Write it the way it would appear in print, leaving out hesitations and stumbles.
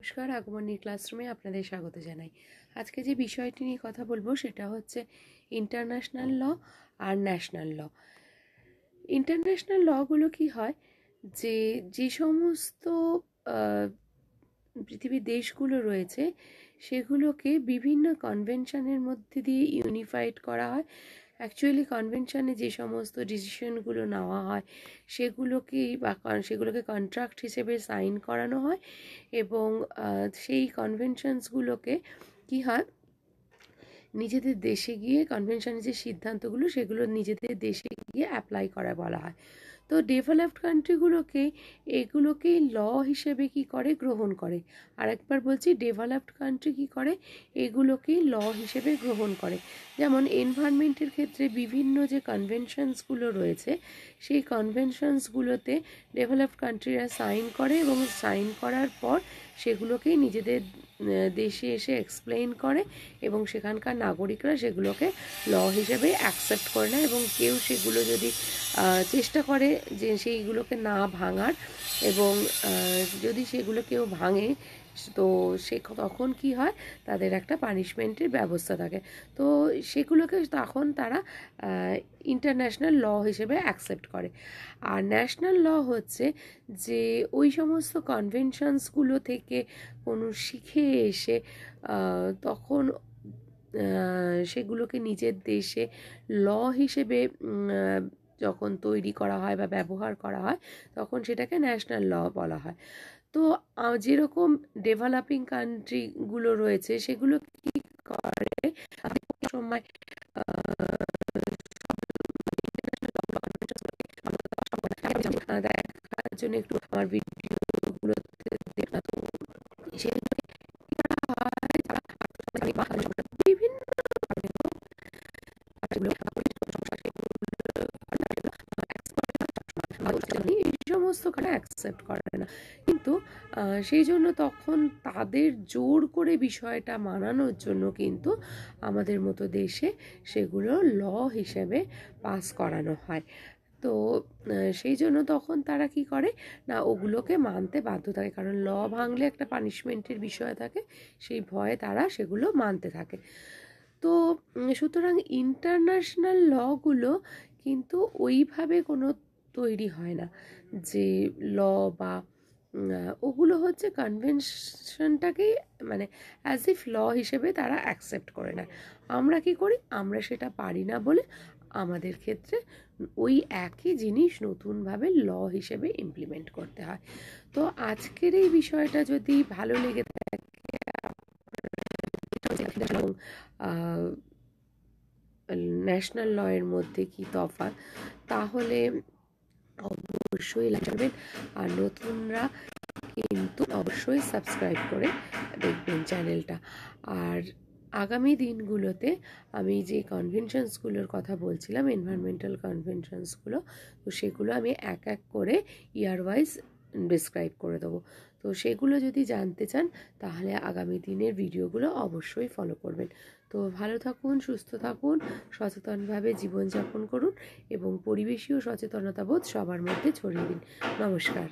নমস্কার, আগমনী ক্লাসরুমে আপনাদের স্বাগত জানাই। আজকে যে বিষয়টি নিয়ে কথা বলবো সেটা হচ্ছে ইন্টারন্যাশনাল ল আর ন্যাশনাল ল। ইন্টারন্যাশনাল লগুলো কি হয়, যে যে সমস্ত পৃথিবীর দেশগুলো রয়েছে সেগুলোকে বিভিন্ন কনভেনশনের মধ্যে দিয়ে ইউনিফাইড করা হয়। অ্যাকচুয়ালি কনভেনশনে যে সমস্ত ডিসিশনগুলো নেওয়া হয় সেগুলোকে কন্ট্রাক্ট হিসেবে সাইন করানো হয় এবং সেই কনভেনশনসগুলোকে কি হয়, নিজেদের দেশে গিয়ে কনভেনশনের যে সিদ্ধান্তগুলো সেগুলো নিজেদের দেশে গিয়ে অ্যাপ্লাই করা বলা হয়। তো ডেভেলপড কান্ট্রিগুলোকে এগুলোকেই ল হিসেবে কি করে গ্রহণ করে। আরেকবার বলছি, ডেভেলপড কান্ট্রি কি করে, এগুলোকেই ল হিসেবে গ্রহণ করে। যেমন এনভায়রনমেন্টের ক্ষেত্রে বিভিন্ন যে কনভেনশনসগুলো রয়েছে সেই কনভেনশনসগুলোতে ডেভেলপড কান্ট্রিরা সাইন করে এবং সাইন করার পর সেগুলোকেই নিজেদের দেশে এসে এক্সপ্লেইন করে এবং সেখানকার নাগরিকরা সেগুলোকে ল হিসেবে অ্যাকসেপ্ট করে নেয় এবং কেউ সেগুলো যদি চেষ্টা করে যে সেইগুলোকে না ভাঙার এবং যদি সেগুলো কেউ ভাঙে তো তখন কি হয়, তাদের একটা পানিশমেন্টের ব্যবস্থা থাকে। তো সেগুলোকে তখন তারা ইন্টারন্যাশনাল ল হিসেবে অ্যাকসেপ্ট করে। আর ন্যাশনাল ল হচ্ছে যে ওই সমস্ত কনভেনশনসগুলো থেকে কোনো শিখে এসে তখন সেগুলোকে নিজের দেশে ল হিসেবে যখন তৈরি করা হয় বা ব্যবহার করা হয় তখন সেটাকে ন্যাশনাল ল বলা হয়। তো যেরকম ডেভেলপিং কান্ট্রিগুলো রয়েছে সেগুলো কি করে সময় দেখার জন্য একটু আমার ভিডিওগুলোতে দেখলাম, সেগুলো বিভিন্ন এই সমস্ত অ্যাকসেপ্ট করে না, কিন্তু সেই জন্য তখন তাদের জোর করে বিষয়টা মানানোর জন্য কিন্তু আমাদের মতো দেশে সেগুলো ল হিসেবে পাস করানো হয়। তো সেই জন্য তখন তারা কি করে না, ওগুলোকে মানতে বাধ্য থাকে, কারণ ল ভাঙলে একটা পানিশমেন্টের বিষয় থাকে, সেই ভয়ে তারা সেগুলো মানতে থাকে। তো সুতরাং ইন্টারন্যাশনাল লগুলো কিন্তু ওইভাবে কোনো তৈরি হয় না যে ল বা ওগুলো হচ্ছে কনভেনশনটাকেই মানে অ্যাজ ইফ ল হিসেবে তারা অ্যাকসেপ্ট করে নেয়। আমরা কি করি, আমরা সেটা পারি না বলে আমাদের ক্ষেত্রে ওই একই জিনিস নতুনভাবে ল হিসেবে ইমপ্লিমেন্ট করতে হয়। তো আজকের এই বিষয়টা যদি ভালো লেগে থাকে ন্যাশনাল ল এর মধ্যে কি তফাৎ, তাহলে অবশ্যই লাইক করবেন আর নতুনরা কিন্তু অবশ্যই সাবস্ক্রাইব করে দেখবেন চ্যানেলটা। আর আগামী দিনগুলোতে আমি যে কনভেনশনসগুলোর কথা বলছিলাম, এনভায়রনমেন্টাল কনভেনশনসগুলো, তো সেগুলো আমি এক এক করে ইয়ার ওয়াইজ ডিসক্রাইব করে দেবো। তো সেগুলো যদি জানতে চান তাহলে আগামী দিনের ভিডিওগুলো অবশ্যই ফলো করবেন। তো ভালো থাকুন, সুস্থ থাকুন, সচেতনভাবে জীবনযাপন করুন এবং পরিবেশীয় সচেতনতাবোধ সবার মধ্যে ছড়িয়ে দিন। নমস্কার।